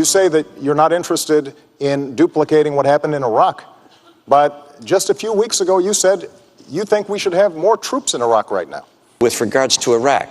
say that you're not interested in duplicating what happened in Iraq, but just a few weeks ago you said you think we should have more troops in Iraq right now. With regards to Iraq,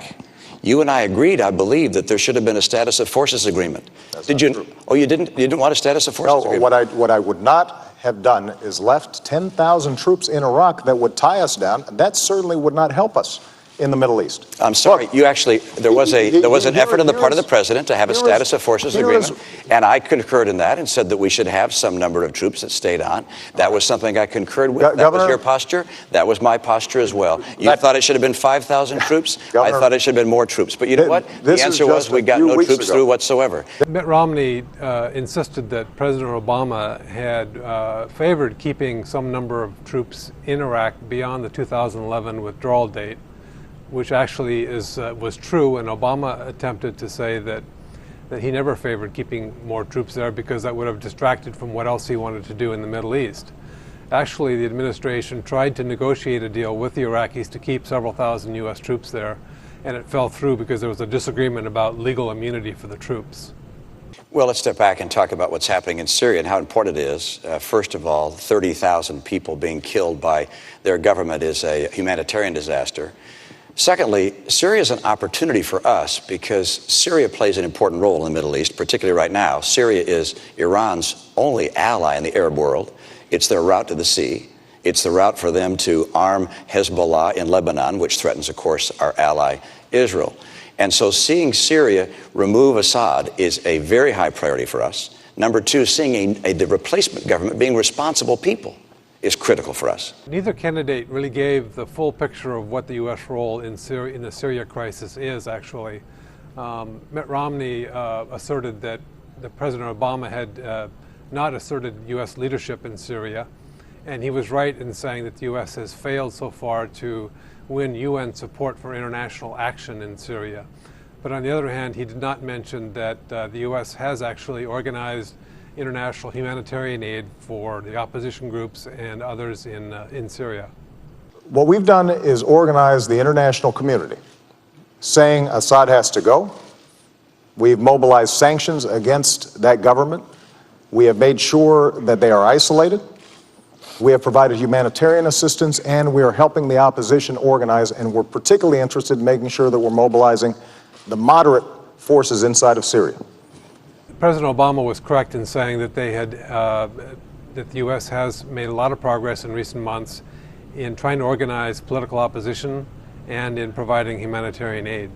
you and I agreed, I believe, that there should have been a status of forces agreement. Did you? True. Oh, you didn't? You didn't want a status of forces agreement? No, what I would not have done is left 10,000 troops in Iraq that would tie us down. That certainly would not help us in the Middle East. I'm sorry. Look, you actually, there was an effort on the part of the president to have a status of forces agreement, and I concurred in that and said that we should have some number of troops that stayed on. That was something I concurred with. That was your posture. That was my posture as well. You thought it should have been 5,000 troops. I thought it should have been more troops. But you know what? The answer was we got no troops through whatsoever. Mitt Romney insisted that President Obama had favored keeping some number of troops in Iraq beyond the 2011 withdrawal date, which actually was true, and Obama attempted to say that he never favored keeping more troops there because that would have distracted from what else he wanted to do in the Middle East. Actually, the administration tried to negotiate a deal with the Iraqis to keep several thousand U.S. troops there, and it fell through because there was a disagreement about legal immunity for the troops. Well, let's step back and talk about what's happening in Syria and how important it is. First of all, 30,000 people being killed by their government is a humanitarian disaster. Secondly, Syria is an opportunity for us because Syria plays an important role in the Middle East, particularly right now. Syria is Iran's only ally in the Arab world. It's their route to the sea. It's the route for them to arm Hezbollah in Lebanon, which threatens, of course, our ally Israel. And so seeing Syria remove Assad is a very high priority for us. Number two, seeing the replacement government being responsible people is critical for us. Neither candidate really gave the full picture of what the U.S. role in the Syria crisis is, actually. Mitt Romney asserted that President Obama had not asserted U.S. leadership in Syria, and he was right in saying that the U.S. has failed so far to win UN support for international action in Syria. But on the other hand, he did not mention that the U.S. has actually organized international humanitarian aid for the opposition groups and others in Syria. What we've done is organize the international community, saying Assad has to go. We've mobilized sanctions against that government. We have made sure that they are isolated. We have provided humanitarian assistance, and we are helping the opposition organize, and we're particularly interested in making sure that we're mobilizing the moderate forces inside of Syria. President Obama was correct in saying that that the U.S. has made a lot of progress in recent months in trying to organize political opposition and in providing humanitarian aid.